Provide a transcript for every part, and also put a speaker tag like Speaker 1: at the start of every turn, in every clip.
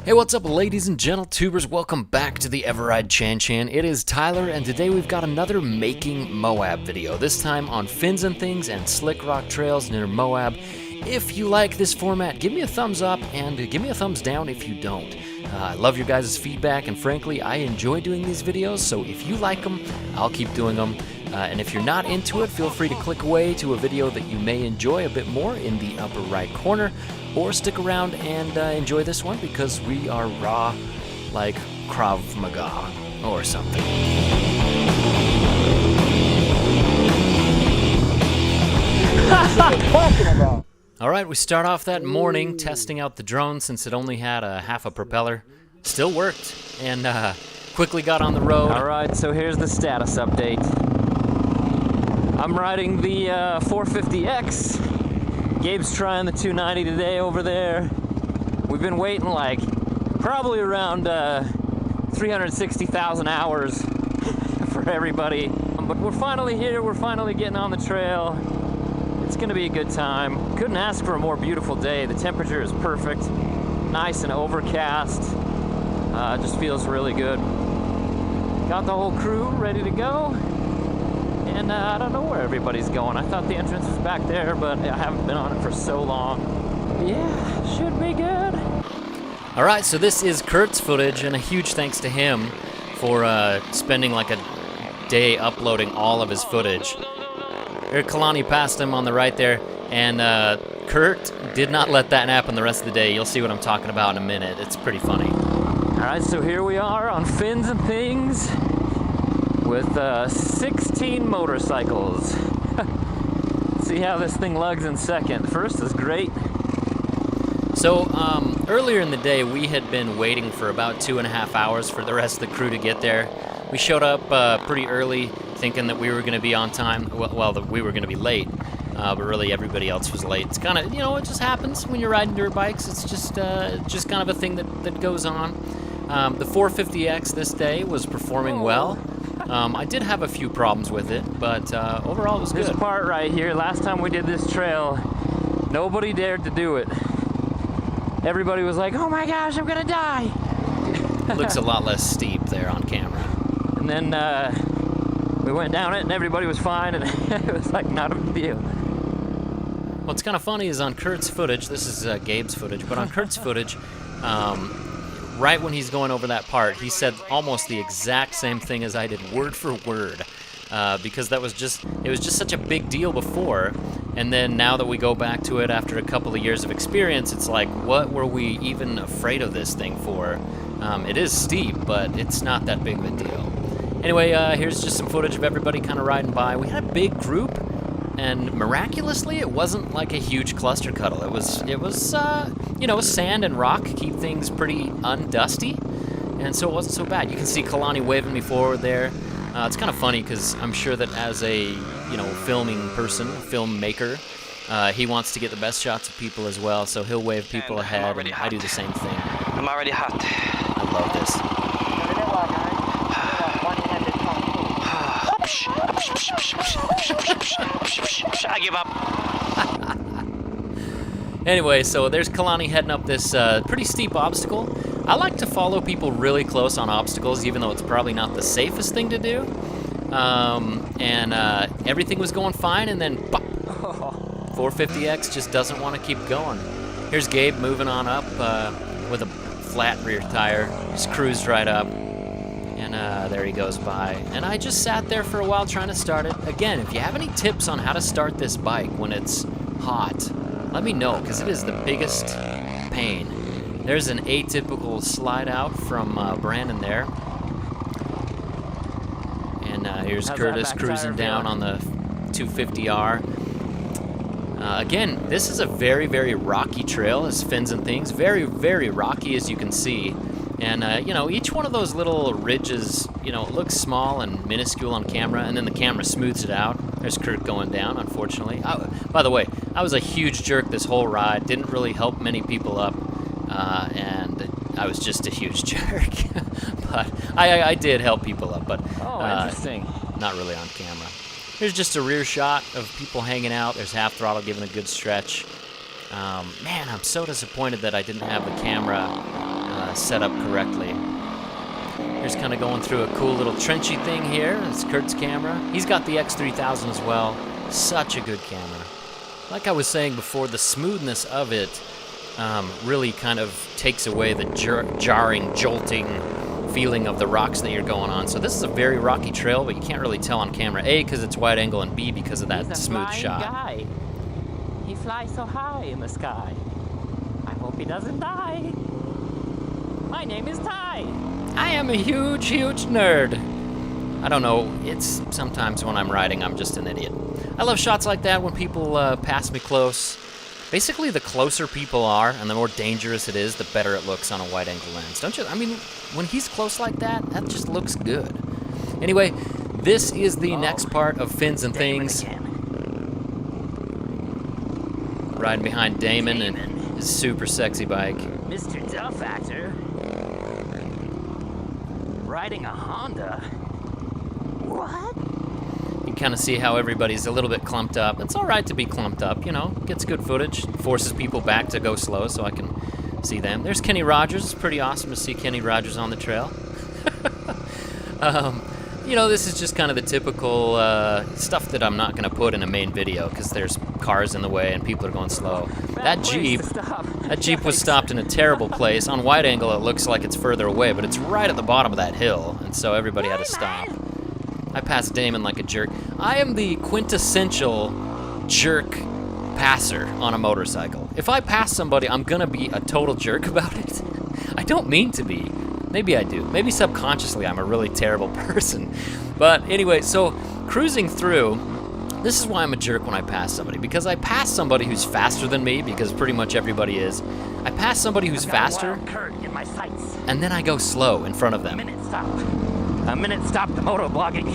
Speaker 1: Hey, what's up, ladies and gentle tubers? Welcome back to the eveRide Chan. It is Tyler, and today we've got another Making Moab video, this time on Things and Slickrock trails near Moab. If you like this format, give me a thumbs up, and give me a thumbs down if you don't. I love your guys' feedback, and frankly, I enjoy doing these videos, so if you like them, I'll keep doing them. And if you're not into it, feel free to click away to a video that you may enjoy a bit more in the upper right corner, or stick around and enjoy this one because we are raw like Krav Maga or something. Alright, we start off that morning testing out the drone since it only had a half a propeller. Still worked, and quickly got on the road. Alright, so here's the status update. I'm riding the 450X. Gabe's trying the 290 today over there. We've been waiting like probably around 360,000 hours for everybody. But we're finally here, we're finally getting on the trail. It's gonna be a good time. Couldn't ask for a more beautiful day. The temperature is perfect, nice and overcast. Just feels really good. Got the whole crew ready to go. And I don't know where everybody's going. I thought the entrance was back there, but I haven't been on it for so long. Yeah, should be good. All right, so this is Kurt's footage, and a huge thanks to him for spending like a day uploading all of his footage. Here, Kalani passed him on the right there, and Kurt did not let that happen the rest of the day. You'll see what I'm talking about in a minute. It's pretty funny. All right, so here we are on Fins and Things with 16 motorcycles. See how this thing lugs in second. First is great. So earlier in the day, we had been waiting for about 2.5 hours for the rest of the crew to get there. We showed up pretty early, thinking that we were going to be on time. Well, that we were going to be late, but really everybody else was late. It's kind of, you know, it just happens when you're riding dirt bikes. It's just kind of a thing that goes on. The 450X this day was performing well. I did have a few problems with it, but overall it was good. This part right here, last time we did this trail, nobody dared to do it. Everybody was like, oh my gosh, I'm gonna die. It looks a lot less steep there on camera. And then we went down it and everybody was fine, and it was like not a big deal. What's kind of funny is on Kurt's footage, this is Gabe's footage, but on Kurt's footage, right when he's going over that part, he said almost the exact same thing as I did, word for word, because it was just such a big deal before, and then now that we go back to it after a couple of years of experience, it's like, what were we even afraid of this thing for? It is steep, but it's not that big of a deal. Anyway, here's just some footage of everybody kind of riding by. We had a big group, and miraculously, it wasn't like a huge cluster cuddle. It was you know, sand and rock keep things pretty undusty, and so it wasn't so bad. You can see Kalani waving me forward there. It's kind of funny because I'm sure that as a, you know, filming person, filmmaker, he wants to get the best shots of people as well, so he'll wave people ahead, and I do the same thing.
Speaker 2: I'm already hot.
Speaker 1: I love this.
Speaker 2: I give up.
Speaker 1: Anyway, so there's Kalani heading up this pretty steep obstacle. I like to follow people really close on obstacles, even though it's probably not the safest thing to do. Everything was going fine, and then pop, 450X just doesn't want to keep going. Here's Gabe moving on up with a flat rear tire. Just cruised right up. And there he goes by. And I just sat there for a while trying to start it. Again, if you have any tips on how to start this bike when it's hot, let me know, because it is the biggest pain. There's an atypical slide out from Brandon there. And here's Curtis cruising down on the 250R. Again, this is a very, very rocky trail, as Fins and Things. Very, very rocky, as you can see. And, you know, each one of those little ridges, you know, it looks small and minuscule on camera, and then the camera smooths it out. There's Kurt going down, unfortunately. By the way, I was a huge jerk this whole ride. Didn't really help many people up, and I was just a huge jerk. But I did help people up, but
Speaker 2: interesting.
Speaker 1: Not really on camera. Here's just a rear shot of people hanging out. There's Half Throttle giving a good stretch. Man, I'm so disappointed that I didn't have the camera set up correctly. Here's kind of going through a cool little trenchy thing here. It's Kurt's camera. He's got the X3000 as well. Such a good camera. Like I was saying before, the smoothness of it really kind of takes away the jarring, jolting feeling of the rocks that you're going on. So this is a very rocky trail, but you can't really tell on camera. A, because it's wide angle, and B, because of that smooth shot.
Speaker 3: Guy. He flies so high in the sky. I hope he doesn't die. My name is Ty.
Speaker 1: I am a huge, huge nerd. I don't know, it's sometimes when I'm riding, I'm just an idiot. I love shots like that when people pass me close. Basically, the closer people are and the more dangerous it is, the better it looks on a wide-angle lens. Don't you? I mean, when he's close like that, that just looks good. Anyway, this is the next part of Fins and Things. Riding behind Damon and his super sexy bike.
Speaker 3: Mr. Duff Actor. Riding a Honda? What?
Speaker 1: You can kind of see how everybody's a little bit clumped up. It's all right to be clumped up, you know. Gets good footage, forces people back to go slow so I can see them. There's Kenny Rogers. It's pretty awesome to see Kenny Rogers on the trail. You know, this is just kind of the typical stuff that I'm not going to put in a main video because there's cars in the way and people are going slow. That Jeep was stopped in a terrible place. On wide angle, it looks like it's further away, but it's right at the bottom of that hill, and so everybody had to stop. I passed Damon like a jerk. I am the quintessential jerk passer on a motorcycle. If I pass somebody, I'm going to be a total jerk about it. I don't mean to be. Maybe I do. Maybe subconsciously I'm a really terrible person. But anyway, so cruising through, this is why I'm a jerk when I pass somebody. Because I pass somebody who's faster than me, because pretty much everybody is. I pass somebody who's faster, and then I go slow in front of them.
Speaker 3: A minute stopped the moto blogging.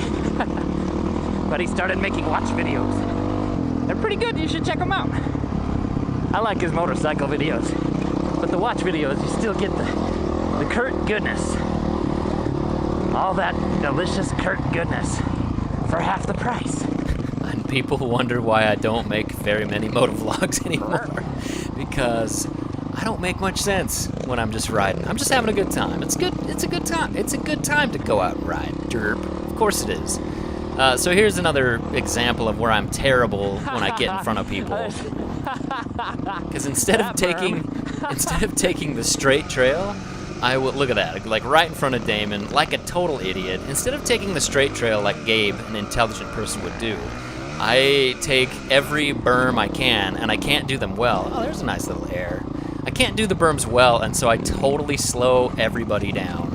Speaker 3: But he started making watch videos. They're pretty good, you should check them out. I like his motorcycle videos. But the watch videos, you still get the Kurt goodness. All that delicious Kurt goodness for half the price.
Speaker 1: And people wonder why I don't make very many moto vlogs anymore. Because I don't make much sense when I'm just riding. I'm just having a good time. It's good. It's a good time. It's a good time to go out and ride. Derp. Of course it is. So here's another example of where I'm terrible when I get in front of people. Because instead of taking the straight trail, I will look at that, like right in front of Damon, like a total idiot. Instead of taking the straight trail like Gabe, an intelligent person, would do, I take every berm I can, and I can't do them well. Oh, there's a nice little air. I can't do the berms well, and so I totally slow everybody down.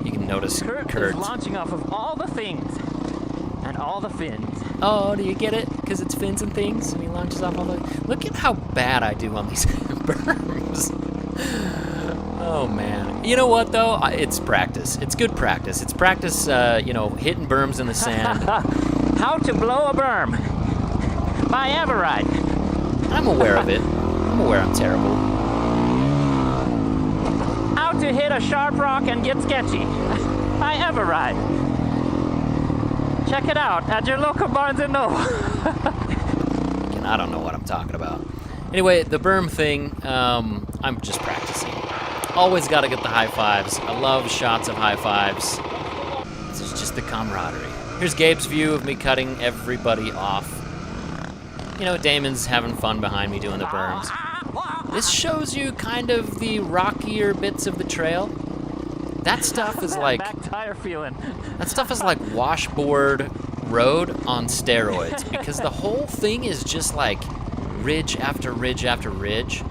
Speaker 1: You can notice Kurt
Speaker 3: is launching off of all the things and all the fins.
Speaker 1: Oh, do you get it? Because it's fins and things, and he launches off all the... Look at how bad I do on these berms. Oh, man. You know what, though? It's practice. It's good practice. It's practice, you know, hitting berms in the sand.
Speaker 3: How to blow a berm by eveRide.
Speaker 1: I'm aware of it. I'm aware I'm terrible.
Speaker 3: How to hit a sharp rock and get sketchy by eveRide. Check it out at your local Barnes & Noble.
Speaker 1: Again, I don't know what I'm talking about. Anyway, the berm thing, I'm just practicing. Always got to get the high fives. I love shots of high fives. This is just the camaraderie. Here's Gabe's view of me cutting everybody off. You know, Damon's having fun behind me doing the berms. This shows you kind of the rockier bits of the trail. That stuff is like...
Speaker 3: Back tire feeling.
Speaker 1: That stuff is like washboard road on steroids. Because the whole thing is just like ridge after ridge after ridge.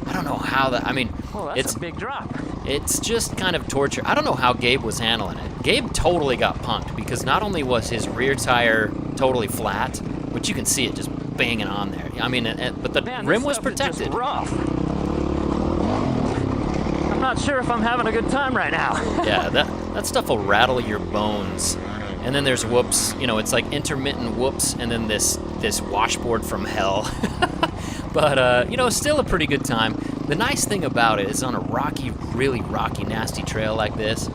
Speaker 1: I don't know how that... I mean,
Speaker 3: it's a big drop.
Speaker 1: It's just kind of torture. I don't know how Gabe was handling it. Gabe totally got punked because not only was his rear tire totally flat, which you can see it just banging on there. I mean, but the rim was protected.
Speaker 3: Is just rough. I'm not sure if I'm having a good time right now.
Speaker 1: Yeah, that stuff will rattle your bones. And then there's whoops. You know, it's like intermittent whoops, and then this washboard from hell. But, you know, still a pretty good time. The nice thing about it is on a rocky, really rocky, nasty trail like this,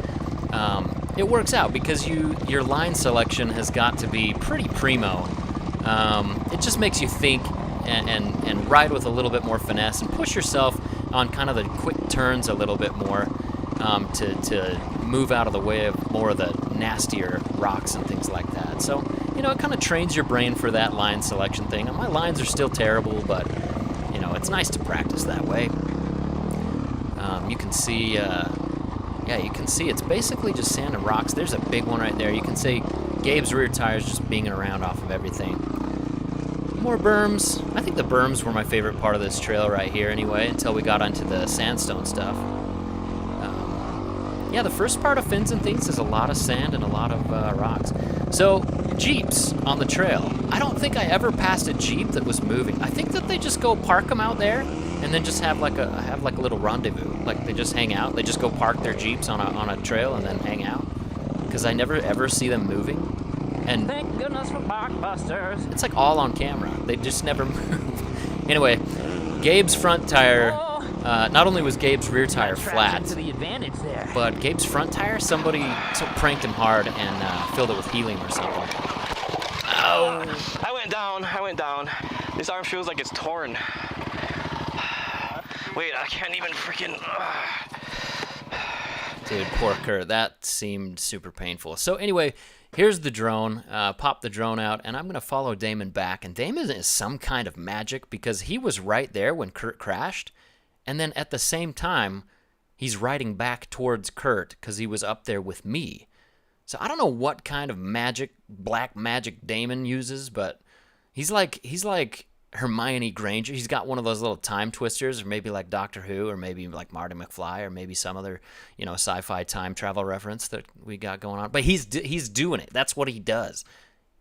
Speaker 1: it works out because your line selection has got to be pretty primo. It just makes you think and ride with a little bit more finesse and push yourself on kind of the quick turns a little bit more, to move out of the way of more of the nastier rocks and things like that. So, you know, it kind of trains your brain for that line selection thing. And my lines are still terrible, but, you know, it's nice to practice that way. You can see, yeah, you can see it's basically just sand and rocks. There's a big one right there. You can see Gabe's rear tires just binging around off of everything. More berms. I think the berms were my favorite part of this trail right here anyway, until we got onto the sandstone stuff. Yeah, the first part of Fins and Things is a lot of sand and a lot of rocks. So, Jeeps on the trail. I don't think I ever passed a Jeep that was moving. I think that they just go park them out there and then just have like a little rendezvous. Like they just hang out. They just go park their Jeeps on a trail and then hang out. Because I never ever see them moving. And
Speaker 3: Thank goodness for blockbusters.
Speaker 1: it's like all on camera. They just never move. Anyway, Gabe's front tire. Not only was Gabe's rear tire flat,
Speaker 3: To the advantage there.
Speaker 1: but Gabe's front tire, somebody pranked him hard and filled it with helium or something. Oh!
Speaker 2: I went down. This arm feels like it's torn. Wait, I can't even freaking...
Speaker 1: Dude, poor Kurt. That seemed super painful. So anyway, here's the drone. Pop the drone out, and I'm going to follow Damon back. And Damon is some kind of magic because he was right there when Kurt crashed. And then at the same time, he's riding back towards Kurt because he was up there with me. So I don't know what kind of magic, black magic Damon uses, but he's like Hermione Granger. He's got one of those little time twisters, or maybe like Doctor Who, or maybe like Marty McFly, or maybe some other, you know, sci-fi time travel reference that we got going on. But he's doing it. That's what he does.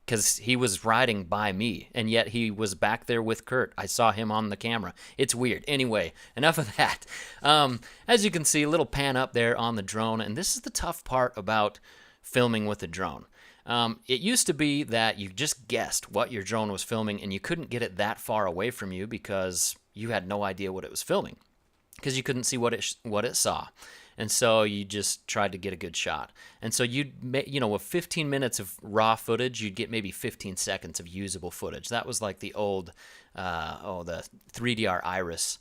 Speaker 1: Because he was riding by me, and yet he was back there with Kurt. I saw him on the camera. It's weird. Anyway, enough of that. As you can see, a little pan up there on the drone, and this is the tough part about filming with a drone. It used to be that you just guessed what your drone was filming, and you couldn't get it that far away from you because you had no idea what it was filming, because you couldn't see what it saw. And so you just tried to get a good shot. And so with 15 minutes of raw footage, you'd get maybe 15 seconds of usable footage. That was like the old, the 3DR Iris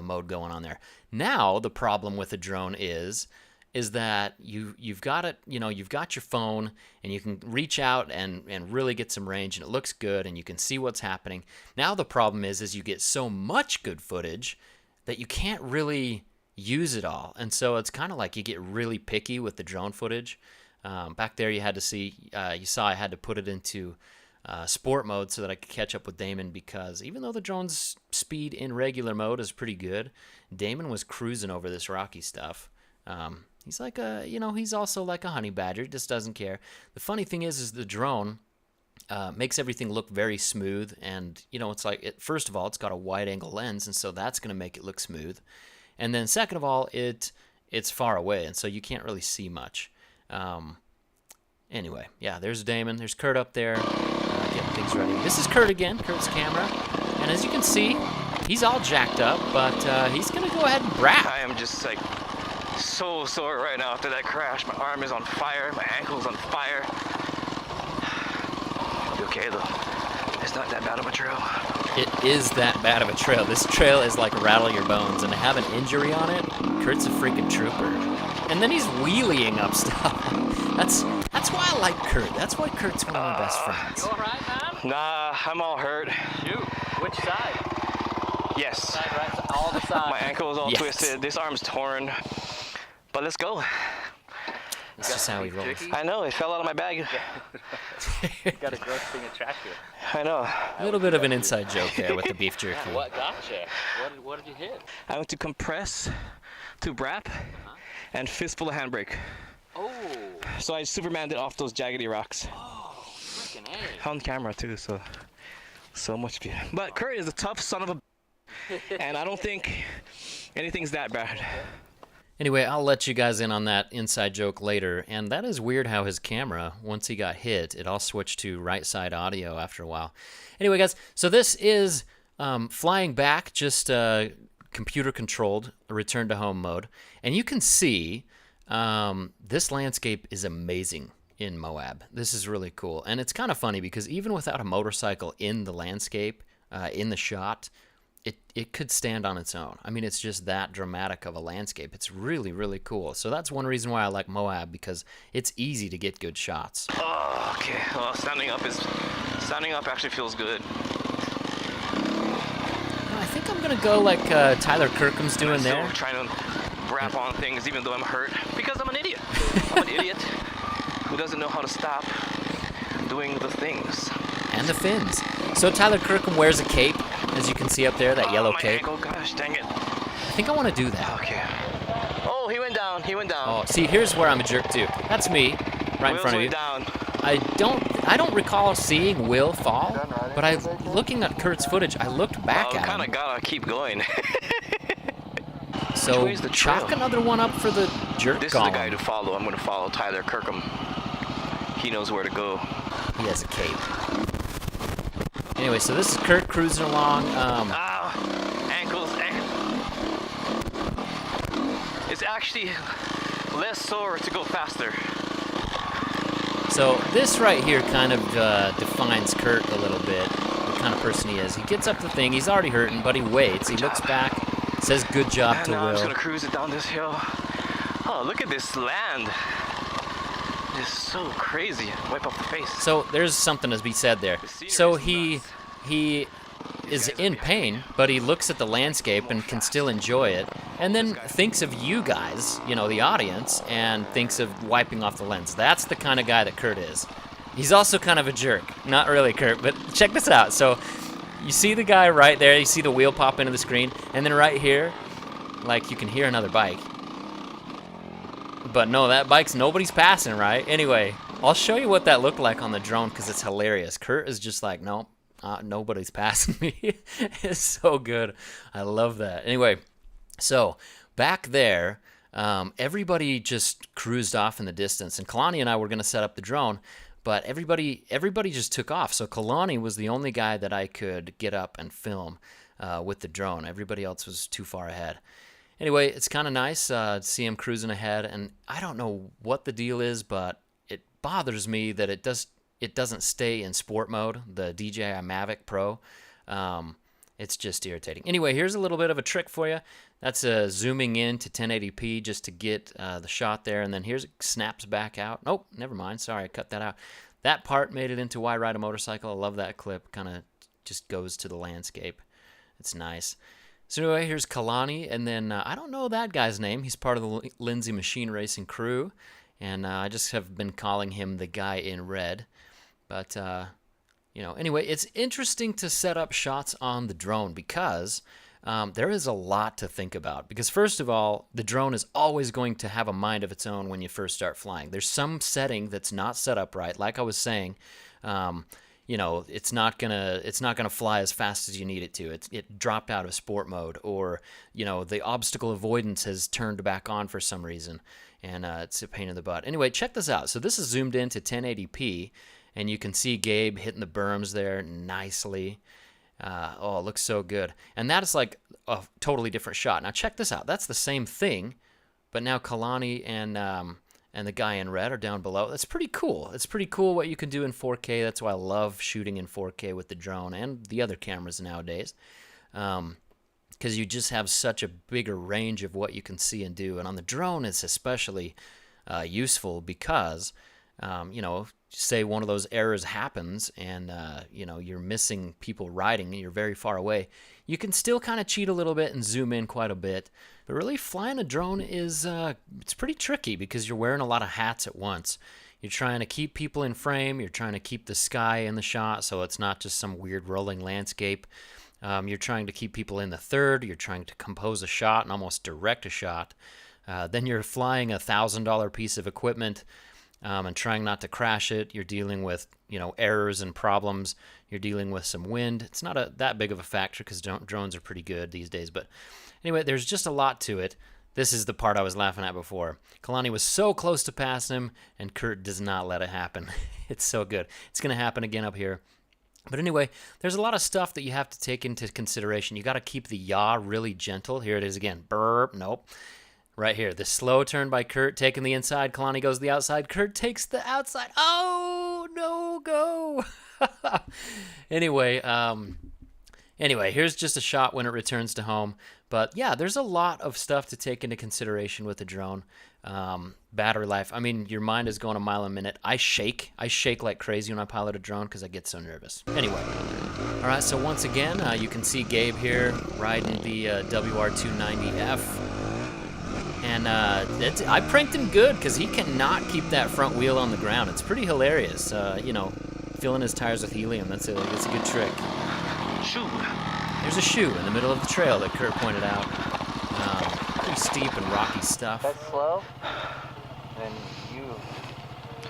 Speaker 1: mode going on there. Now the problem with the drone is that you've got it, you've got your phone and you can reach out and really get some range and it looks good and you can see what's happening. Now the problem is you get so much good footage that you can't really use it all, and so it's kind of like you get really picky with the drone footage. Back there you saw I had to put it into sport mode so that I could catch up with Damon, because even though the drone's speed in regular mode is pretty good, Damon was cruising over this rocky stuff. He's like he's also like a honey badger, just doesn't care. The funny thing is the drone makes everything look very smooth, and it's like, first of all, it's got a wide angle lens, and so that's going to make it look smooth. And then second of all, it's far away, and so you can't really see much. Anyway, yeah, there's Damon. There's Kurt up there getting things ready. This is Kurt again, Kurt's camera. And as you can see, he's all jacked up, but he's going to go ahead and brap.
Speaker 2: I am just like so sore right now after that crash. My arm is on fire. My ankle's on fire. I'll be okay, though. It's not that bad of a trail.
Speaker 1: It is that bad of a trail. This trail is like rattle your bones, and to have an injury on it, Kurt's a freaking trooper. And then he's wheeling up stuff. That's why I like Kurt. That's why Kurt's one of my best friends.
Speaker 3: You alright, man?
Speaker 2: Nah, I'm all hurt.
Speaker 3: Shoot. Which side?
Speaker 2: Yes.
Speaker 3: Side, right? All the sides.
Speaker 2: My ankle is all
Speaker 1: Yes.
Speaker 2: twisted. This arm's torn. But let's go.
Speaker 1: This is how he rolls.
Speaker 2: I know, it fell out of my bag.
Speaker 3: Got a gross thing attractive.
Speaker 2: I know.
Speaker 1: A little bit of an inside joke there with the beef jerky.
Speaker 3: What gotcha? What did you hit?
Speaker 2: I went to compress, to brap, and fistful of handbrake.
Speaker 3: Oh.
Speaker 2: So I Supermaned it off those jaggedy rocks.
Speaker 3: Oh, freaking A.
Speaker 2: On camera too, so much beauty. But Kurt is a tough son of a and I don't think anything's that bad.
Speaker 1: Anyway, I'll let you guys in on that inside joke later, and that is weird how his camera, once he got hit, it all switched to right side audio after a while. Anyway, guys, so this is flying back, just computer controlled, return to home mode, and you can see this landscape is amazing in Moab. This is really cool, and it's kind of funny because even without a motorcycle in the landscape, in the shot, it could stand on its own. I mean, it's just that dramatic of a landscape. It's really, really cool. So that's one reason why I like Moab, because it's easy to get good shots.
Speaker 2: Oh, okay. Well, standing up actually feels good.
Speaker 1: I think I'm gonna go like Tyler Kirkham's doing there.
Speaker 2: I'm trying to wrap on things even though I'm hurt because I'm an idiot. I'm an idiot who doesn't know how to stop doing the things.
Speaker 1: And the fins. So Tyler Kirkham wears a cape, as you can see up there, that yellow
Speaker 2: my
Speaker 1: cape.
Speaker 2: Ankle, gosh dang it.
Speaker 1: I think I want to do that.
Speaker 2: Okay. Oh, he went down.
Speaker 1: Oh, see, here's where I'm a jerk too. That's me, right in front of you.
Speaker 2: Down.
Speaker 1: I don't recall seeing Will fall, but looking at Kurt's footage, I looked back at him.
Speaker 2: Kind of gotta keep going.
Speaker 1: So chalk another one up for the jerk
Speaker 2: This
Speaker 1: column.
Speaker 2: is the guy to follow. I'm gonna follow Tyler Kirkham. He knows where to go.
Speaker 1: He has a cape. Anyway, so this is Kurt cruising along.
Speaker 2: Ankles. It's actually less sore to go faster.
Speaker 1: So this right here kind of defines Kurt a little bit, the kind of person he is. He gets up the thing, he's already hurting, but he waits. He looks back, says good job to Will.
Speaker 2: I'm just gonna cruise it down this hill. Oh, look at this land. It's so crazy. Wipe off the face.
Speaker 1: So there's something to be said there. So he is in pain, but he looks at the landscape and can still enjoy it, and then thinks of you guys, you know, the audience, and thinks of wiping off the lens. That's the kind of guy that Kurt is. He's also kind of a jerk. Not really, Kurt, but check this out. So you see the guy right there, you see the wheel pop into the screen, and then right here, like, you can hear another bike. But no, that bike's nobody's passing, right? Anyway, I'll show you what that looked like on the drone because it's hilarious. Kurt is just like, nope, nobody's passing me. It's so good. I love that. Anyway, so back there, everybody just cruised off in the distance, and Kalani and I were going to set up the drone, but everybody just took off. So Kalani was the only guy that I could get up and film with the drone. Everybody else was too far ahead. Anyway, it's kind of nice to see him cruising ahead, and I don't know what the deal is, but it bothers me that it doesn't stay in sport mode, the DJI Mavic Pro. It's just irritating. Anyway, here's a little bit of a trick for you. That's zooming in to 1080p just to get the shot there, and then here's it snaps back out. Oh, never mind. Sorry, I cut that out. That part made it into Why Ride a Motorcycle. I love that clip. Kind of just goes to the landscape. It's nice. So anyway, here's Kalani, and then I don't know that guy's name. He's part of the Lindsay Machine Racing crew, and I just have been calling him the guy in red. But, you know, anyway, it's interesting to set up shots on the drone because there is a lot to think about. Because first of all, the drone is always going to have a mind of its own when you first start flying. There's some setting that's not set up right. Like I was saying, you know, it's not gonna fly as fast as you need it to. It dropped out of sport mode, or you know, the obstacle avoidance has turned back on for some reason, and it's a pain in the butt. Anyway, check this out. So this is zoomed in to 1080p, and you can see Gabe hitting the berms there nicely. Oh, it looks so good. And that is like a totally different shot. Now check this out. That's the same thing, but now Kalani and the guy in red are down below. That's pretty cool. It's pretty cool what you can do in 4K. That's why I love shooting in 4K with the drone and the other cameras nowadays, because you just have such a bigger range of what you can see and do. And on the drone, it's especially useful because, you know, say one of those errors happens and, you know, you're missing people riding and you're very far away. You can still kind of cheat a little bit and zoom in quite a bit. But really, flying a drone is it's pretty tricky because you're wearing a lot of hats at once. You're trying to keep people in frame. You're trying to keep the sky in the shot so it's not just some weird rolling landscape. You're trying to keep people in the third. You're trying to compose a shot and almost direct a shot. Then you're flying a $1,000 piece of equipment and trying not to crash it. You're dealing with, you know, errors and problems. You're dealing with some wind. It's not that big of a factor because drones are pretty good these days. But anyway, there's just a lot to it. This is the part I was laughing at before. Kalani was so close to passing him, and Kurt does not let it happen. It's so good. It's going to happen again up here. But anyway, there's a lot of stuff that you have to take into consideration. You got to keep the yaw really gentle. Here it is again. Burp. Nope. Right here. The slow turn by Kurt, taking the inside. Kalani goes the outside. Kurt takes the outside. Oh, no, go. Anyway, Anyway, here's just a shot when it returns to home. But yeah, there's a lot of stuff to take into consideration with the drone. Battery life. I mean, your mind is going a mile a minute. I shake like crazy when I pilot a drone because I get so nervous. Anyway, all right, so once again, you can see Gabe here riding the WR250F. And I pranked him good because he cannot keep that front wheel on the ground. It's pretty hilarious. You know, filling his tires with helium. That's a good trick.
Speaker 2: Shoe.
Speaker 1: There's a shoe in the middle of the trail that Kurt pointed out. Pretty steep and rocky stuff.
Speaker 3: That's slow? Then you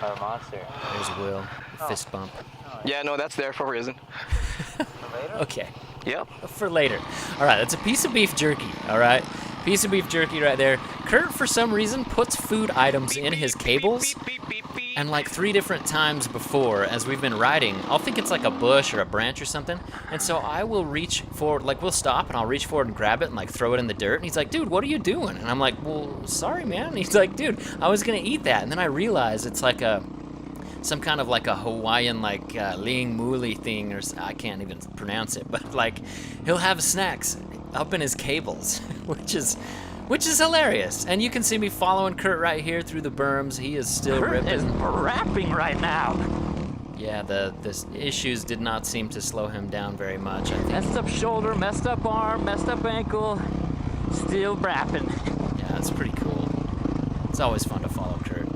Speaker 3: are a monster.
Speaker 1: There's Will. Fist bump.
Speaker 2: Yeah, no, that's there for a reason.
Speaker 3: For later?
Speaker 1: Okay.
Speaker 2: Yep.
Speaker 1: For later. All right, that's a piece of beef jerky, all right? Piece of beef jerky right there. Kurt, for some reason, puts food items in his cables. And like 3 different times before, as we've been riding, I'll think it's like a bush or a branch or something. And so I will reach forward, like we'll stop and I'll reach forward and grab it and like throw it in the dirt. And he's like, dude, what are you doing? And I'm like, well, sorry, man. And he's like, dude, I was going to eat that. And then I realized it's like some kind of like a Hawaiian like ling muli thing, or I can't even pronounce it, but like he'll have snacks up in his cables, which is hilarious. And you can see me following Kurt right here through the berms. He is still ripping.
Speaker 3: Kurt is rapping right now.
Speaker 1: Yeah, the issues did not seem to slow him down very much, I think.
Speaker 3: Messed up shoulder, messed up arm, messed up ankle, still rapping.
Speaker 1: Yeah, it's pretty cool. It's always fun to follow Kurt.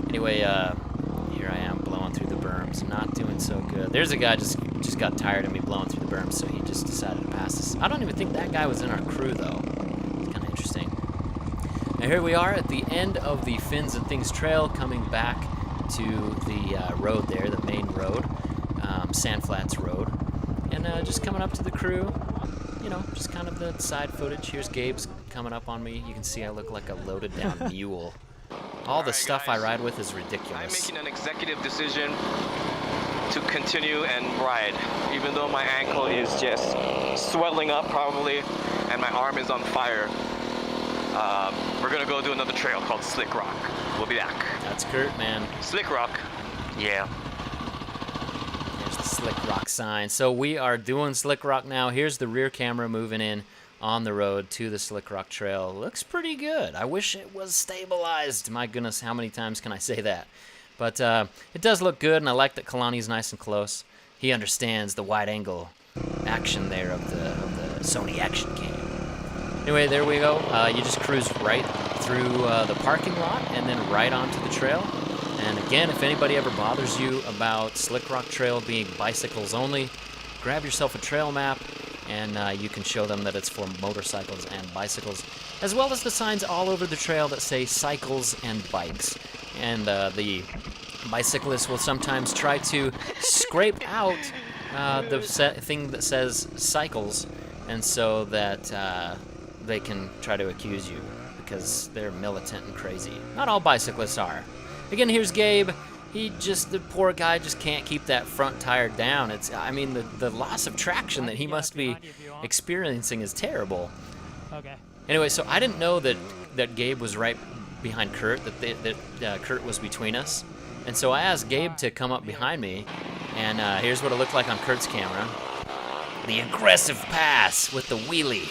Speaker 1: Anyway, here I am blowing through the berms, not doing so good. There's a guy just got tired of me blowing through the berms, so he just decided to pass us. I don't even think that guy was in our crew, though. It's kind of interesting. Now here we are at the end of the Fins and Things Trail, coming back to the road there, the main road, Sandflats Road, and just coming up to the crew, you know, just kind of the side footage. Here's Gabe's coming up on me. You can see I look like a loaded down mule. All the stuff I ride with is ridiculous.
Speaker 2: I'm making an executive decision to continue and ride, even though my ankle is just swelling up probably, and my arm is on fire. We're gonna go do another trail called Slickrock. We'll be back.
Speaker 1: That's Kurt, man.
Speaker 2: Slickrock. Yeah.
Speaker 1: There's the Slickrock sign. So we are doing Slickrock now. Here's the rear camera moving in on the road to the Slickrock Trail. Looks pretty good. I wish it was stabilized. My goodness, how many times can I say that? But it does look good, and I like that Kalani's nice and close. He understands the wide-angle action there of the Sony action cam. Anyway, there we go. You just cruise right through the parking lot and then right onto the trail. And again, if anybody ever bothers you about Slickrock Trail being bicycles only, grab yourself a trail map, and you can show them that it's for motorcycles and bicycles, as well as the signs all over the trail that say cycles and bikes. And the bicyclists will sometimes try to scrape out the thing that says cycles, and so that they can try to accuse you, because they're militant and crazy. Not all bicyclists are. Again, here's Gabe. The poor guy just can't keep that front tire down. I mean, the loss of traction that he must be experiencing is terrible.
Speaker 4: Okay.
Speaker 1: Anyway, so I didn't know that Gabe was right behind Kurt, that Kurt was between us. And so I asked Gabe to come up behind me, and here's what it looked like on Kurt's camera. The aggressive pass with the wheelie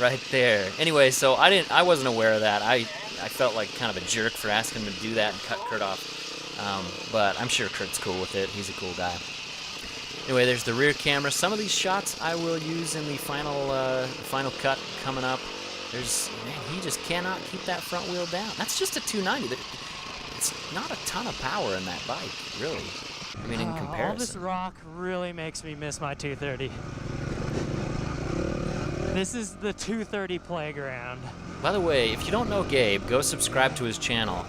Speaker 1: right there. Anyway, so I wasn't aware of that. I felt like kind of a jerk for asking him to do that and cut Kurt off. But I'm sure Kurt's cool with it. He's a cool guy. Anyway, there's the rear camera. Some of these shots I will use in the final cut coming up. Man, he just cannot keep that front wheel down. That's just a 290. It's not a ton of power in that bike, really. I mean, in comparison.
Speaker 4: All this rock really makes me miss my 230. This is the 230 playground.
Speaker 1: By the way, if you don't know Gabe, go subscribe to his channel.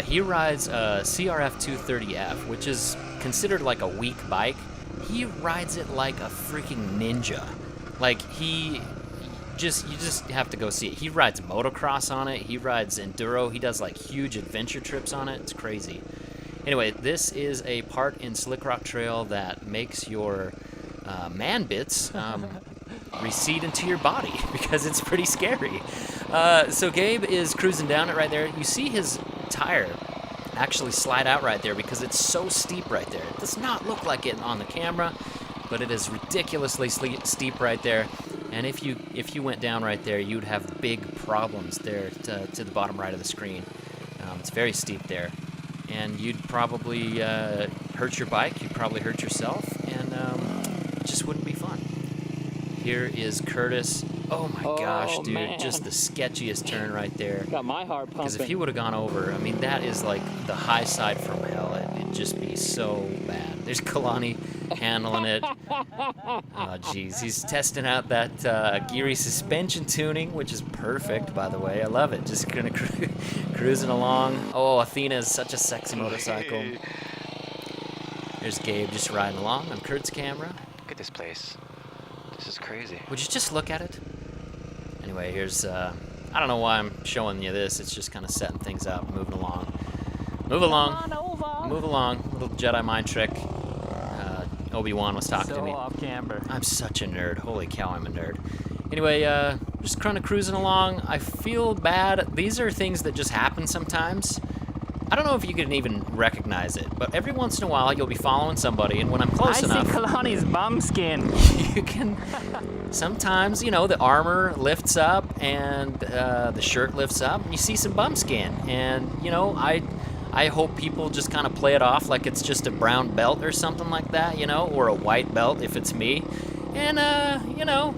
Speaker 1: He rides a CRF450, which is considered like a weak bike. He rides it like a freaking ninja. Like, you just have to go see it. He rides motocross on it. He rides enduro. He does like huge adventure trips on it. It's crazy. Anyway, this is a part in Slickrock Trail that makes your man bits recede into your body, because it's pretty scary. So Gabe is cruising down it right there. You see his tire actually slide out right there because it's so steep right there. It does not look like it on the camera. but it is ridiculously steep right there. And if you went down right there, you'd have big problems there to the bottom right of the screen. It's very steep there, and you'd probably hurt your bike. You'd probably hurt yourself, and it just wouldn't be fun. Here is Curtis. Oh my gosh, dude,
Speaker 3: man.
Speaker 1: just the sketchiest turn right there.
Speaker 3: Got my heart pumping.
Speaker 1: Because if he would have gone over, I mean, that is like the high side from hell. It'd just be so bad. There's Kalani handling it. Oh, jeez. He's testing out that Geary suspension tuning, which is perfect, by the way. I love it. Just kind of cruising along. Oh, Athena is such a sexy motorcycle. There's Gabe just riding along on Kurt's camera.
Speaker 2: Look at this place. This is crazy.
Speaker 1: Would you just look at it? Anyway, here's, I don't know why I'm showing you this. It's just kind of setting things up, moving along. Move along. Move along. Little Jedi mind trick. Obi-Wan was talking to me.
Speaker 3: So off camber.
Speaker 1: I'm such a nerd. Holy cow, I'm a nerd. Anyway, just kind of cruising along. I feel bad. These are things that just happen sometimes. I don't know if you can even recognize it, but every once in a while you'll be following somebody, and when I'm close enough...
Speaker 3: I see Kalani's bum skin.
Speaker 1: You can... Sometimes, you know, the armor lifts up, and the shirt lifts up, and you see some bum skin. And, you know, I hope people just kind of play it off like it's just a brown belt or something like that, you know, or a white belt if it's me. And, you know,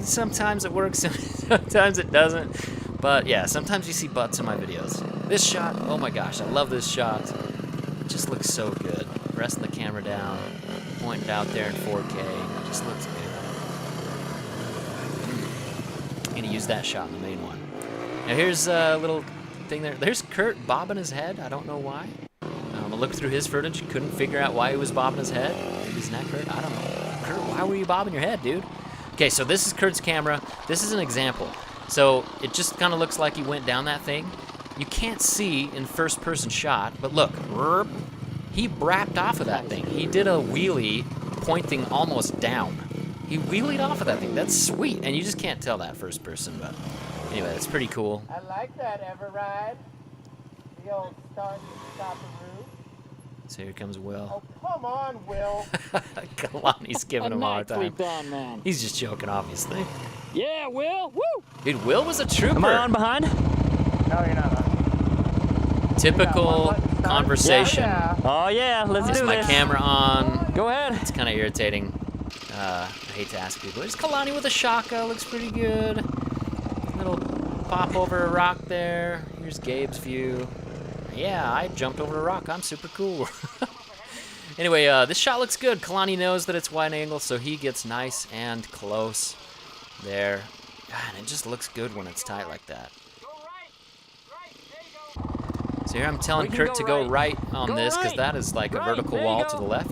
Speaker 1: sometimes it works, sometimes it doesn't. But yeah, sometimes you see butts in my videos. This shot, oh my gosh, I love this shot. It just looks so good. Resting the camera down, pointing it out there in 4K, it just looks good. I'm gonna use that shot in the main one. Now here's a little thing there. There's Kurt bobbing his head, I don't know why. I looked through his footage, couldn't figure out why he was bobbing his head. Maybe he's not Kurt, I don't know. Kurt, why were you bobbing your head, dude? Okay, so this is Kurt's camera. This is an example. So it just kind of looks like he went down that thing. You can't see in first-person shot, but look, he brapped off of that thing. He did a wheelie pointing almost down. He wheelied off of that thing. That's sweet, and you just can't tell that first person, but anyway, that's pretty cool.
Speaker 5: I like that eveRide. The old start and stop and route.
Speaker 1: So here comes Will.
Speaker 5: Oh, come on, Will.
Speaker 1: Kalani's giving him a hard time.
Speaker 3: Done, man.
Speaker 1: He's just joking, obviously.
Speaker 3: Yeah, Will. Woo!
Speaker 1: Dude, Will was a trooper.
Speaker 3: Am I on behind?
Speaker 5: No, you're not on.
Speaker 1: Typical conversation.
Speaker 5: Yeah.
Speaker 3: Oh yeah, let's
Speaker 1: Is
Speaker 3: do
Speaker 1: my
Speaker 3: this.
Speaker 1: camera on?
Speaker 3: Go ahead.
Speaker 1: It's kind of irritating. I hate to ask people. There's Kalani with a shaka. Looks pretty good. Little pop over a rock there. Here's Gabe's view. Yeah, I jumped over a rock. I'm super cool. Anyway, this shot looks good. Kalani knows that it's wide angle, so he gets nice and close there. God, it just looks good when it's tight like that. So here I'm telling Kurt to go right on this, because that is like a vertical wall to the left.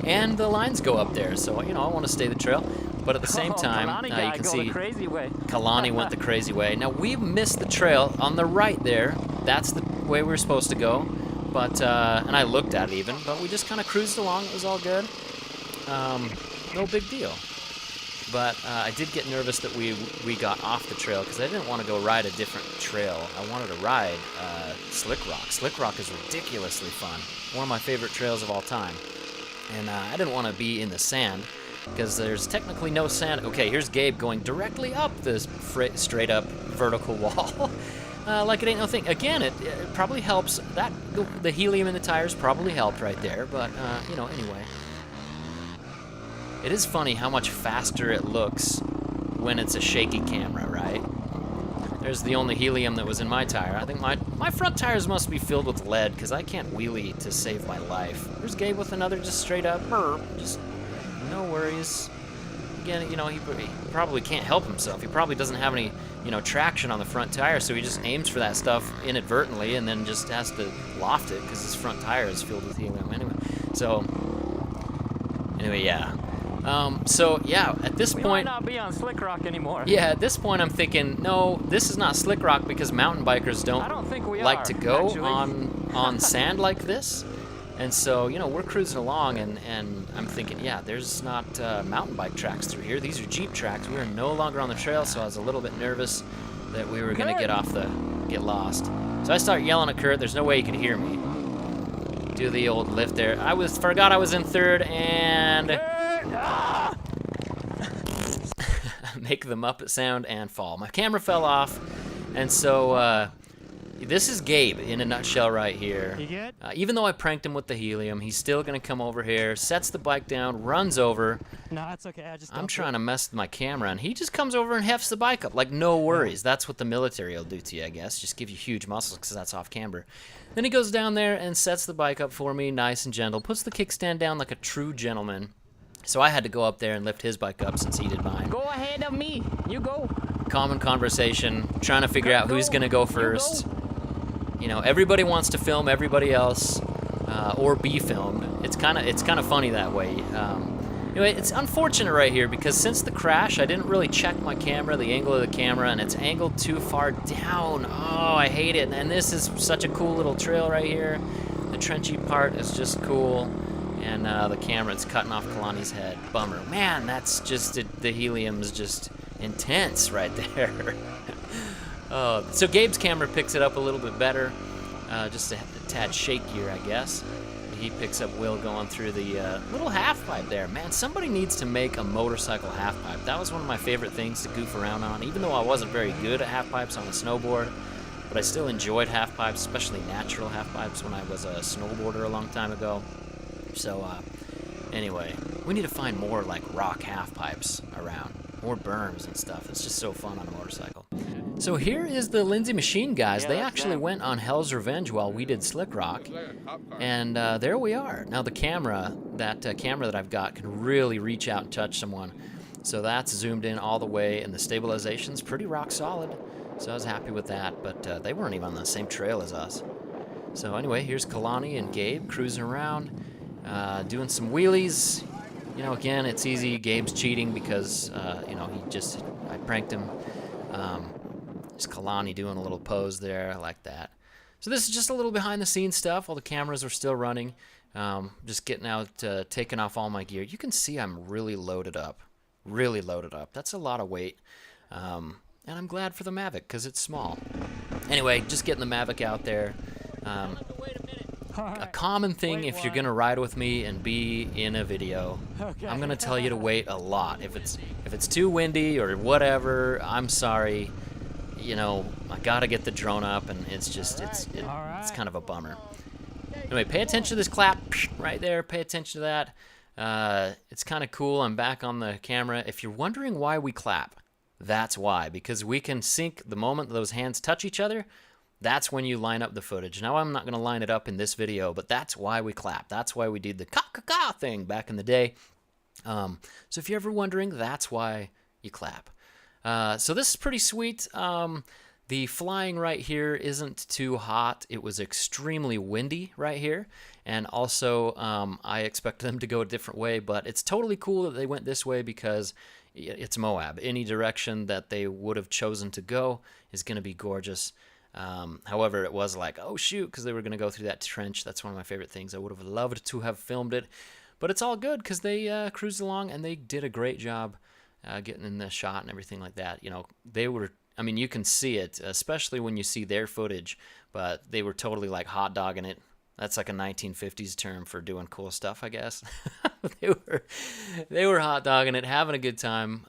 Speaker 1: And the lines go up there, so, you know, I want to stay the trail. But at the same time, you can see Kalani went the crazy way. Now, we missed the trail on the right there. That's the way we're supposed to go. But, and I looked at it even, but we just kind of cruised along. It was all good. No big deal. But I did get nervous that we got off the trail, because I didn't want to go ride a different trail. I wanted to ride Slickrock. Slickrock is ridiculously fun. One of my favorite trails of all time. And I didn't want to be in the sand, because there's technically no sand. Okay, here's Gabe going directly up this straight up vertical wall. Like it ain't no thing. Again, it probably helps. The helium in the tires probably helped right there, but, you know, anyway. It is funny how much faster it looks when it's a shaky camera, right? There's the only helium that was in my tire. I think my front tires must be filled with lead, because I can't wheelie to save my life. There's Gabe with another just straight up, just no worries. Again, you know, he probably can't help himself. He probably doesn't have any, you know, traction on the front tire, so he just aims for that stuff inadvertently and then just has to loft it because his front tire is filled with helium anyway. So, anyway, yeah. So yeah, at this point,
Speaker 3: We might not be on Slickrock anymore.
Speaker 1: yeah, at this point I'm thinking, no, this is not Slickrock, because mountain bikers
Speaker 3: I don't think we
Speaker 1: like
Speaker 3: are,
Speaker 1: to go
Speaker 3: actually.
Speaker 1: on sand like this. And so, you know, we're cruising along, and I'm thinking, yeah, there's not mountain bike tracks through here. These are Jeep tracks. We are no longer on the trail, so I was a little bit nervous that we were going to get lost. So I start yelling at Kurt. There's no way he could hear me. do the old lift there. Forgot I was in third and make the Muppet sound and fall. My camera fell off, and so this is Gabe in a nutshell right here.
Speaker 4: You good?
Speaker 1: Even though I pranked him with the helium, he's still gonna come over here, sets the bike down, runs over.
Speaker 4: No, it's okay.
Speaker 1: I'm trying to mess with my camera, and he just comes over and hefts the bike up like no worries. That's what the military will do to you, I guess. Just give you huge muscles because that's off camber. Then he goes down there and sets the bike up for me, nice and gentle, puts the kickstand down like a true gentleman. So I had to go up there and lift his bike up since he did mine.
Speaker 3: Go ahead of me. You go.
Speaker 1: Common conversation, trying to figure out who's gonna go first. You know, everybody wants to film everybody else, or be filmed. It's kind of funny that way. Anyway, it's unfortunate right here because since the crash, I didn't really check my camera, the angle of the camera, and it's angled too far down. Oh, I hate it. And this is such a cool little trail right here. The trenchy part is just cool, and the camera, it's cutting off Kalani's head. Bummer. Man, that's just the helium's just intense right there. So Gabe's camera picks it up a little bit better, just a tad shakier, I guess. He picks up Will going through the little half pipe there. Man, somebody needs to make a motorcycle half pipe. That was one of my favorite things to goof around on, even though I wasn't very good at half pipes on a snowboard. But I still enjoyed half pipes, especially natural half pipes when I was a snowboarder a long time ago. So anyway, we need to find more like rock half pipes around, more berms and stuff. It's just so fun on a motorcycle. So here is the Lindsay Machine guys. They actually went on Hell's Revenge while we did Slickrock, and there we are. Now the camera, that camera that I've got can really reach out and touch someone. So that's zoomed in all the way, and the stabilization's pretty rock solid. So I was happy with that, but they weren't even on the same trail as us. So anyway, here's Kalani and Gabe cruising around, doing some wheelies. You know, again, it's easy. Gabe's cheating because, you know, I pranked him. There's Kalani doing a little pose there. I like that. So this is just a little behind the scenes stuff while the cameras are still running. Just getting out, taking off all my gear. You can see I'm really loaded up. Really loaded up. That's a lot of weight. And I'm glad for the Mavic because it's small. Anyway, just getting the Mavic out there. A common thing if you're gonna ride with me and be in a video, I'm gonna tell you to wait a lot. If it's too windy or whatever, I'm sorry. You know, I gotta get the drone up, and it's kind of a bummer. Anyway, pay attention to this clap right there. Pay attention to that. It's kind of cool. I'm back on the camera. If you're wondering why we clap, that's why. Because we can sync the moment those hands touch each other. That's when you line up the footage. Now I'm not going to line it up in this video, but that's why we clap. That's why we did the ka-ka-ka thing back in the day. So if you're ever wondering, that's why you clap. So this is pretty sweet. The flying right here isn't too hot. It was extremely windy right here. And also, I expected them to go a different way, but it's totally cool that they went this way because it's Moab. Any direction that they would have chosen to go is going to be gorgeous. However, it was like, oh shoot, because they were going to go through that trench. That's one of my favorite things. I would have loved to have filmed it, but it's all good because they cruised along and they did a great job getting in the shot and everything like that. You know, they were, I mean, you can see it, especially when you see their footage, but they were totally like hot dogging it. That's like a 1950s term for doing cool stuff, I guess. they were hot dogging it, having a good time.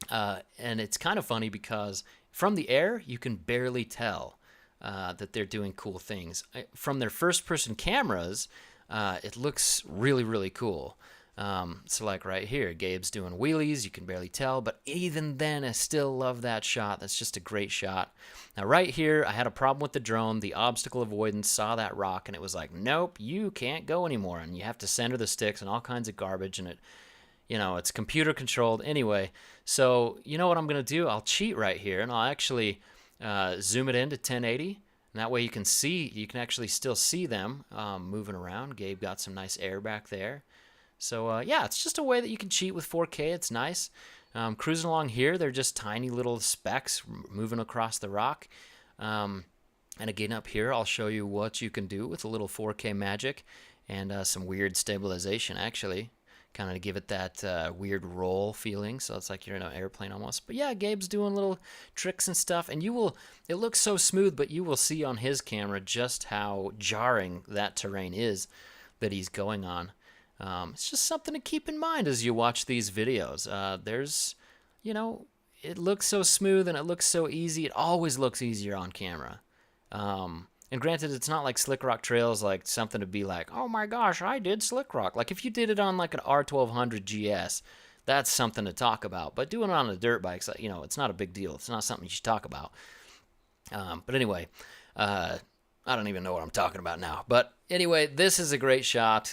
Speaker 1: And it's kind of funny because from the air, you can barely tell that they're doing cool things. From their first-person cameras, it looks really, really cool. So like right here, Gabe's doing wheelies, you can barely tell, but even then I still love that shot. That's just a great shot. Now right here, I had a problem with the drone. The obstacle avoidance saw that rock and it was like, nope, you can't go anymore. And you have to center the sticks and all kinds of garbage, and it, you know, it's computer controlled anyway. So you know what I'm going to do? I'll cheat right here and I'll actually zoom it into 1080. And that way you can see, you can actually still see them moving around. Gabe got some nice air back there. So yeah, it's just a way that you can cheat with 4K. It's nice. Cruising along here, they're just tiny little specks moving across the rock. And again, up here, I'll show you what you can do with a little 4K magic and some weird stabilization, actually. kind of to give it that weird roll feeling, so it's like you're in an airplane almost. But yeah, Gabe's doing little tricks and stuff, and it looks so smooth, but you will see on his camera just how jarring that terrain is that he's going on. It's just something to keep in mind as you watch these videos. There's, you know, it looks so smooth and it looks so easy. It always looks easier on camera. And granted, it's not like Slickrock trails, like something to be like, oh my gosh, I did Slickrock. Like if you did it on like an R1200 GS, that's something to talk about. But doing it on a dirt bike, you know, it's not a big deal. It's not something you should talk about. But anyway, I don't even know what I'm talking about now. But anyway, this is a great shot.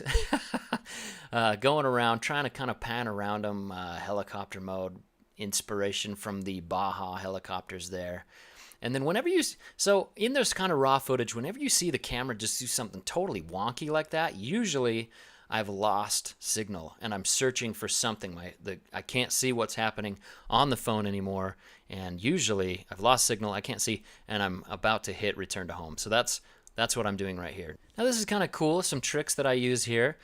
Speaker 1: Going around, trying to kind of pan around them, helicopter mode, inspiration from the Baja helicopters there. And then whenever so in this kind of raw footage, whenever you see the camera just do something totally wonky like that, usually I've lost signal and I'm searching for something. I can't see what's happening on the phone anymore, and usually I've lost signal, I can't see, and I'm about to hit return to home. So that's what I'm doing right here. Now this is kind of cool, some tricks that I use here.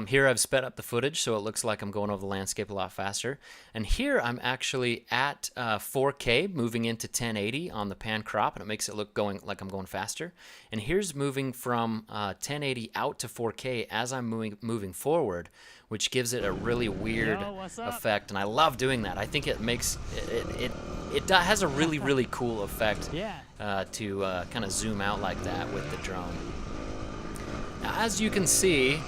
Speaker 1: Here I've sped up the footage so it looks like I'm going over the landscape a lot faster. And here I'm actually at 4K moving into 1080 on the pan crop, and it makes it look like I'm going faster. And here's moving from 1080 out to 4K as I'm moving forward, which gives it a really weird effect. And I love doing that. I think it makes it has a really, really cool effect to kind of zoom out like that with the drone. Now, as you can see,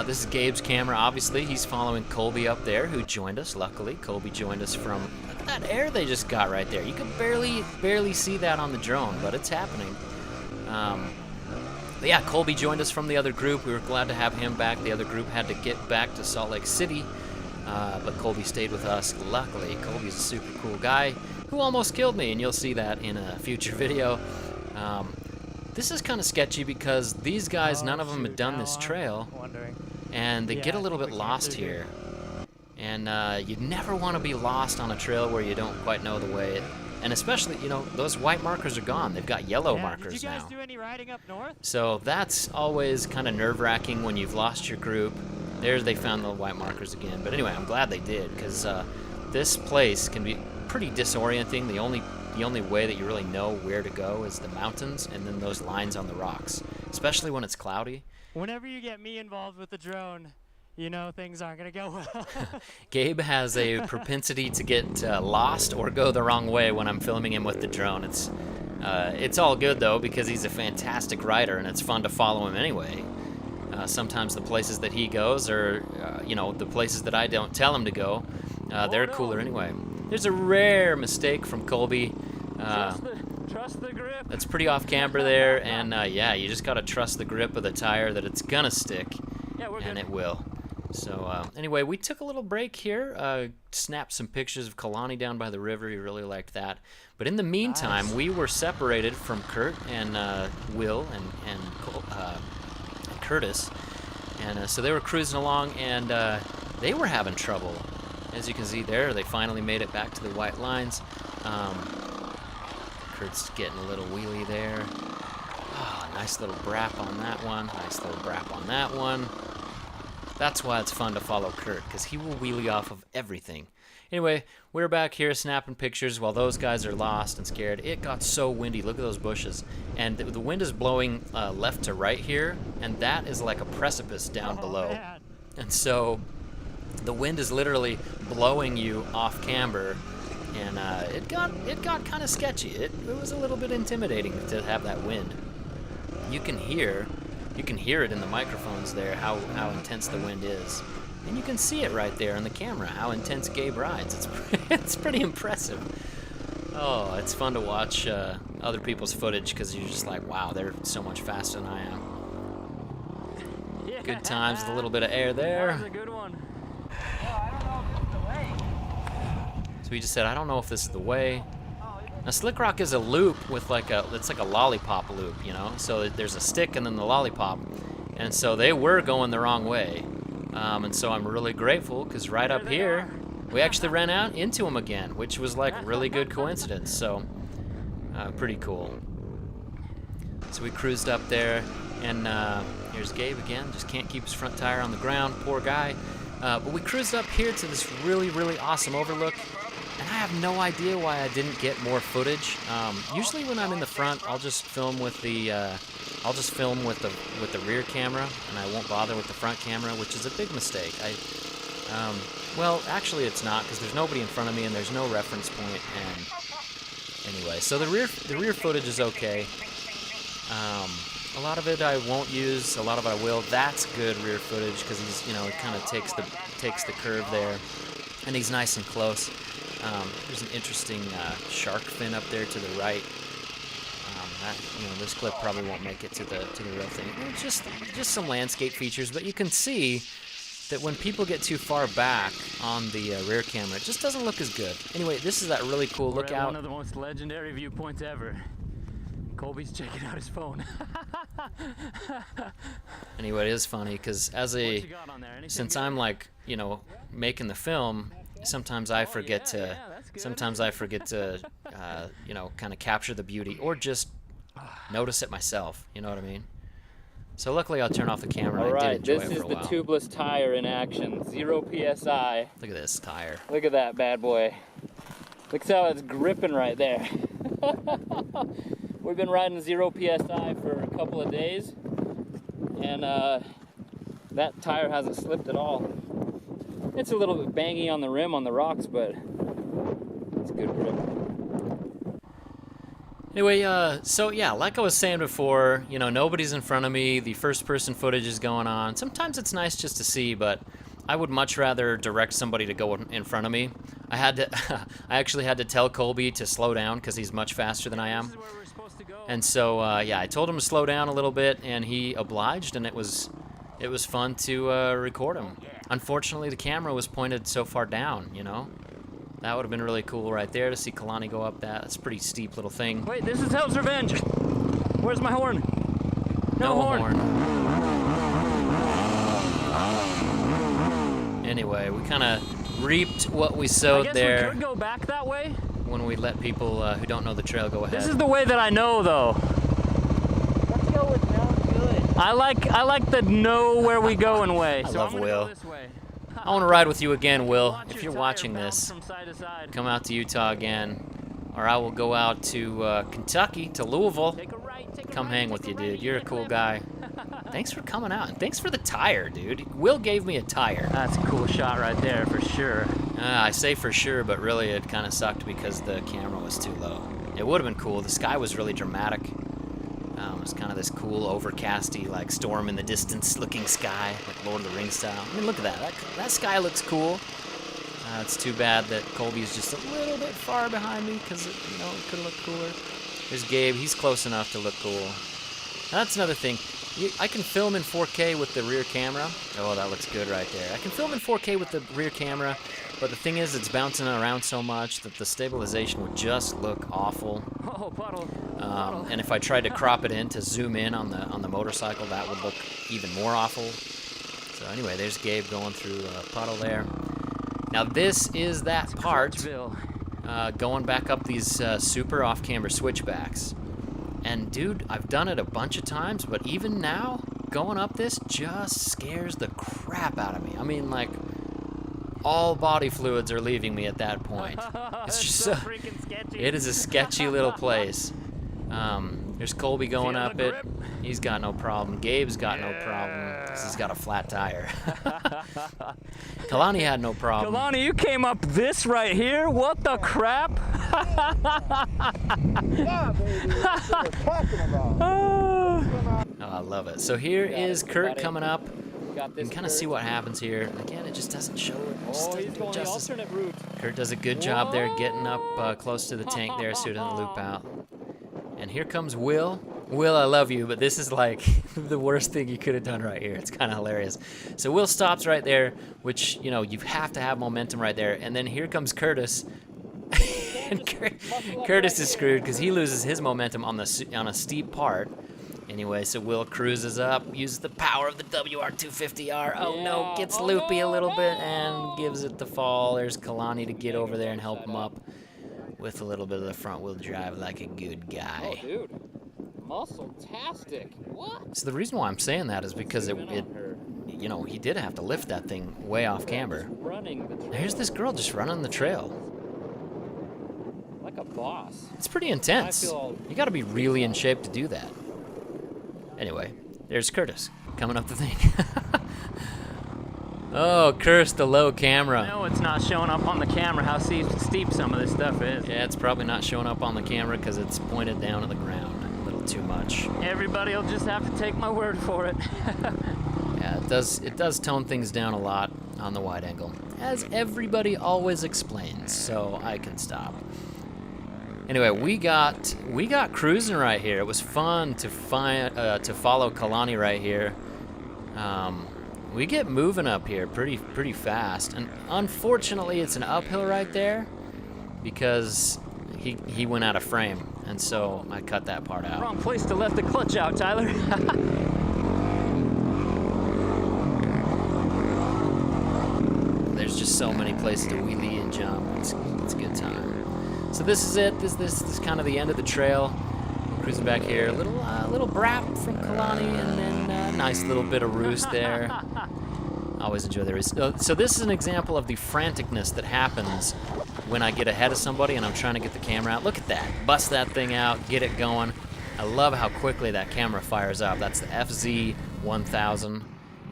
Speaker 1: this is Gabe's camera. Obviously, he's following Colby up there, who joined us. Luckily, Colby joined us from, look at that air they just got right there. You can barely see that on the drone, but it's happening. But yeah, Colby joined us from the other group. We were glad to have him back. The other group had to get back to Salt Lake City, but Colby stayed with us. Luckily, Colby's a super cool guy who almost killed me, and you'll see that in a future video. This is kind of sketchy because these guys, none of them had done this trail, and they get a little bit lost here. And you never want to be lost on a trail where you don't quite know the way. And especially, you know, those white markers are gone. They've got yellow markers
Speaker 4: Did you guys
Speaker 1: now.
Speaker 4: do any riding up north?
Speaker 1: So that's always kind of nerve-wracking when you've lost your group. There they found the white markers again. But anyway, I'm glad they did, because this place can be pretty disorienting. The only way that you really know where to go is the mountains and then those lines on the rocks, especially when it's cloudy.
Speaker 4: Whenever you get me involved with the drone, you know things aren't going to go well.
Speaker 1: Gabe has a propensity to get lost or go the wrong way when I'm filming him with the drone. It's all good, though, because he's a fantastic rider, and it's fun to follow him anyway. Sometimes the places that he goes are, you know, the places that I don't tell him to go, they're cooler anyway. There's a rare mistake from Colby.
Speaker 3: Trust the grip.
Speaker 1: That's pretty off camber there, and yeah, you just gotta trust the grip of the tire that it's gonna stick, and it will. So anyway, we took a little break here, snapped some pictures of Kalani down by the river. He really liked that. But in the meantime, we were separated from Kurt and Will and Curtis, and so they were cruising along, and they were having trouble. As you can see there, they finally made it back to the white lines. Kurt's getting a little wheelie there. Oh, nice little brap on that one. Nice little brap on that one. That's why it's fun to follow Kurt, because he will wheelie off of everything. Anyway, we're back here snapping pictures while those guys are lost and scared. It got so windy. Look at those bushes. And the wind is blowing left to right here, and that is like a precipice down below.
Speaker 4: Man.
Speaker 1: And so the wind is literally blowing you off camber, and it got kind of sketchy. It was a little bit intimidating to have that wind. You can hear it in the microphones there how intense the wind is, and you can see it right there on the camera how intense Gabe rides. It's pretty impressive. Oh, it's fun to watch other people's footage, because you're just like, wow, they're so much faster than I am.
Speaker 3: Yeah.
Speaker 1: Good times with a little bit of air there.
Speaker 3: That was a good one.
Speaker 1: So he just said, I don't know if this is the way. Now Slickrock is a loop with it's like a lollipop loop, you know? So there's a stick and then the lollipop. And so they were going the wrong way. And so I'm really grateful, because right up here, we actually ran out into them again, which was like a really good coincidence. So pretty cool. So we cruised up there, and here's Gabe again. Just can't keep his front tire on the ground, poor guy. But we cruised up here to this really, really awesome overlook, and I have no idea why I didn't get more footage. Usually when I'm in the front, I'll just film with the rear camera, and I won't bother with the front camera, which is a big mistake. Well, actually it's not, because there's nobody in front of me and there's no reference point. And anyway, so the rear footage is okay. A lot of it I won't use, a lot of it I will. That's good rear footage because he's, you know, it kind of takes the curve there, and he's nice and close. There's an interesting shark fin up there to the right. This clip probably won't make it to the real thing. It's just some landscape features, but you can see that when people get too far back on the rear camera, it just doesn't look as good. Anyway, this is that really cool lookout.
Speaker 3: One of the most legendary viewpoints ever. Colby's checking out his phone.
Speaker 1: Anyway, it is funny because since I'm like, you know, making the film, sometimes I forget to you know, kind of capture the beauty or just notice it myself. You know what I mean? So luckily I'll turn off the camera.
Speaker 3: All right,
Speaker 1: I did enjoy
Speaker 3: this
Speaker 1: it
Speaker 3: is
Speaker 1: for a
Speaker 3: the
Speaker 1: while.
Speaker 3: tubeless tire in action. 0 PSI.
Speaker 1: Look at this tire.
Speaker 3: Look at that bad boy. Look how it's gripping right there. We've been riding 0 PSI for a couple of days, and that tire hasn't slipped at all. It's a little bit bangy on the rim on the rocks, but it's good grip.
Speaker 1: Anyway, so yeah, like I was saying before, you know, nobody's in front of me. The first-person footage is going on. Sometimes it's nice just to see, but I would much rather direct somebody to go in front of me. I actually had to tell Colby to slow down because he's much faster than I am. And so, yeah, I told him to slow down a little bit, and he obliged, and it was fun to record him. Unfortunately, the camera was pointed so far down, you know. That would have been really cool right there to see Kalani go up that. That's a pretty steep little thing.
Speaker 3: Wait, this is Hell's Revenge. Where's my horn?
Speaker 1: No horn. Anyway, we kind of reaped what we sowed there.
Speaker 3: I guess we could go back that way.
Speaker 1: When we let people who don't know the trail go ahead.
Speaker 3: This is the way that I know, though.
Speaker 5: Let's go with no good.
Speaker 3: I like the know where we going way.
Speaker 1: I
Speaker 3: So
Speaker 1: love
Speaker 3: I'm gonna
Speaker 1: Will.
Speaker 3: Go this way.
Speaker 1: I want to ride with you again, Will.
Speaker 3: Watch
Speaker 1: If
Speaker 3: your
Speaker 1: you're
Speaker 3: tire
Speaker 1: watching
Speaker 3: bounce
Speaker 1: this,
Speaker 3: from side to side.
Speaker 1: come out to Utah again. Or I will go out to Kentucky, to Louisville.
Speaker 3: Take a right, take a
Speaker 1: Come
Speaker 3: right,
Speaker 1: hang
Speaker 3: take
Speaker 1: with
Speaker 3: a
Speaker 1: you,
Speaker 3: right,
Speaker 1: dude. You're a
Speaker 3: take
Speaker 1: cool
Speaker 3: left.
Speaker 1: guy. Thanks for coming out. And thanks for the tire, dude. Will gave me a tire.
Speaker 3: That's a cool shot right there for sure.
Speaker 1: I say for sure, but really it kind of sucked because the camera was too low. It would have been cool. The sky was really dramatic. It was kind of this cool, overcasty, like storm in the distance looking sky, like Lord of the Rings style. I mean, look at that. That sky looks cool. It's too bad that Colby's just a little bit far behind me because, you know, it could look cooler. There's Gabe. He's close enough to look cool. That's another thing. I can film in 4K with the rear camera. Oh, that looks good right there. I can film in 4K with the rear camera, but the thing is it's bouncing around so much that the stabilization would just look awful.
Speaker 3: Oh, puddle.
Speaker 1: And if I tried to crop it in to zoom in on the motorcycle, that would look even more awful. So anyway, there's Gabe going through a puddle there. Now this is that part going back up these super off-camber switchbacks. And dude, I've done it a bunch of times, but even now, going up this just scares the crap out of me. I mean, like, all body fluids are leaving me at that point. It's just so
Speaker 3: freaking sketchy.
Speaker 1: It is a sketchy little place. There's Colby going up it. He's got no problem. Gabe's got no problem because he's got a flat tire. Kalani had no problem.
Speaker 3: Kalani, you came up this right here? What the crap?
Speaker 5: Yeah, baby. That's what we're talking about.
Speaker 1: Oh, I love it. So here is Kurt coming up.
Speaker 3: Got
Speaker 1: You
Speaker 3: this.
Speaker 1: can kind of see what happens here. Again, it just doesn't show it. Just
Speaker 3: Oh,
Speaker 1: doesn't
Speaker 3: he's
Speaker 1: do it
Speaker 3: going the
Speaker 1: justice.
Speaker 3: alternate route.
Speaker 1: Kurt does a good job there getting up close to the tank there so he doesn't loop out. And here comes Will. Will, I love you, but this is like the worst thing you could have done right here. It's kind of hilarious. So Will stops right there, which, you know, you have to have momentum right there. And then here comes Curtis. And Curtis is screwed because he loses his momentum on a steep part. Anyway, so Will cruises up, uses the power of the WR250R. Oh no, gets loopy a little bit and gives it the fall. There's Kalani to get over there and help him up with a little bit of the front wheel drive like a good guy.
Speaker 3: Oh, dude. Muscle-tastic. What?
Speaker 1: So the reason why I'm saying that is because you know, he did have to lift that thing way off camber. Here's this girl just running the trail.
Speaker 3: Like a boss.
Speaker 1: It's pretty intense. You gotta be really in shape to do that. Anyway, there's Curtis coming up the thing. Oh, curse the low camera.
Speaker 3: No, it's not showing up on the camera how steep some of this stuff is.
Speaker 1: Yeah, it's probably not showing up on the camera because it's pointed down to the ground a little too much.
Speaker 3: Everybody will just have to take my word for it.
Speaker 1: Yeah, it does tone things down a lot on the wide angle, as everybody always explains, so I can stop. Anyway, we got cruising right here. It was fun to follow Kalani right here. We get moving up here pretty fast, and unfortunately it's an uphill right there because he went out of frame, and so I cut that part out.
Speaker 3: Wrong place to left the clutch out, Tyler.
Speaker 1: There's just so many places to wheelie and jump. It's a good time. So this is it. This is kind of the end of the trail. Cruising back here, a little brap from Kalani, and then a nice little bit of roost there. I always enjoy the roost. So this is an example of the franticness that happens when I get ahead of somebody and I'm trying to get the camera out. Look at that. Bust that thing out, get it going. I love how quickly that camera fires up. That's the FZ1000,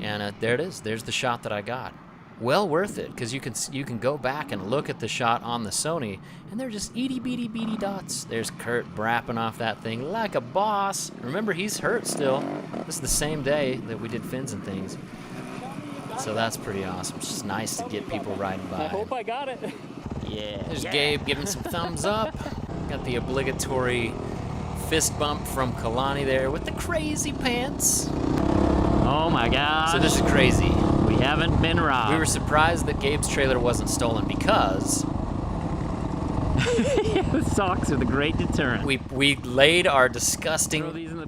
Speaker 1: and there it is. There's the shot that I got. Well worth it, because you can go back and look at the shot on the Sony, and they're just itty bitty dots. There's Kurt brapping off that thing like a boss. Remember, he's hurt still. This is the same day that we did Fins and Things, so that's pretty awesome. It's just nice to get people riding by.
Speaker 3: I hope I got it.
Speaker 1: Yeah. There's Gabe giving some thumbs up. Got the obligatory fist bump from Kalani there with the crazy pants.
Speaker 3: Oh my God.
Speaker 1: So this is crazy.
Speaker 3: We haven't been robbed.
Speaker 1: We were surprised that Gabe's trailer wasn't stolen because
Speaker 3: the socks are the great deterrent.
Speaker 1: we laid our disgusting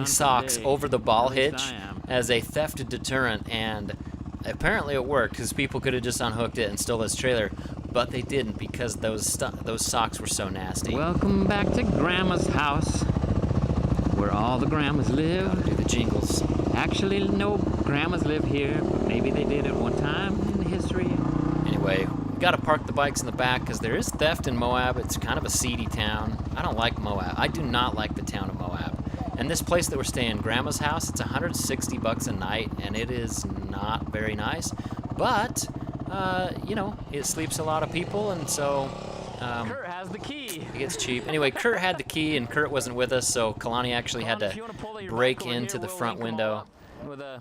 Speaker 1: socks over the ball hitch as a theft deterrent, and apparently it worked because people could have just unhooked it and stole his trailer, but they didn't because those socks were so nasty.
Speaker 3: Welcome back to Grandma's house, where all the grandmas live.
Speaker 1: Do the jingles.
Speaker 3: Actually, no grandmas live here, but maybe they did at one time in history.
Speaker 1: Anyway, we gotta park the bikes in the back because there is theft in Moab. It's kind of a seedy town. I don't like Moab. I do not like the town of Moab. And this place that we're staying, Grandma's house, it's $160 a night, and it is not very nice. But, you know, it sleeps a lot of people, and so
Speaker 3: Kurt has the key.
Speaker 1: it gets cheap. Anyway, Kurt had the key, and Kurt wasn't with us, so Kalani actually had to break into the front window.
Speaker 3: With a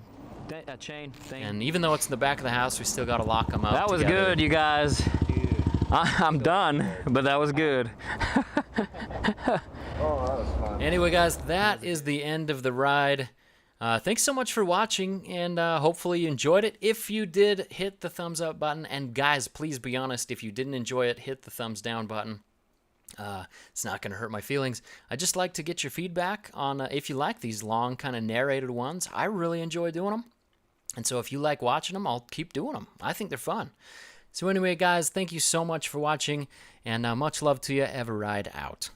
Speaker 3: chain thing.
Speaker 1: And even though it's in the back of the house, we still got to lock them up.
Speaker 3: That was
Speaker 1: together.
Speaker 3: good, you guys. I'm done, but that was good.
Speaker 1: Anyway, guys, that is the end of the ride. Thanks so much for watching, and hopefully you enjoyed it. If you did, hit the thumbs up button. And guys, please be honest, if you didn't enjoy it, hit the thumbs down button. It's not going to hurt my feelings. I just like to get your feedback on if you like these long kind of narrated ones. I really enjoy doing them. And so if you like watching them, I'll keep doing them. I think they're fun. So anyway, guys, thank you so much for watching, and much love to you. eveRide out.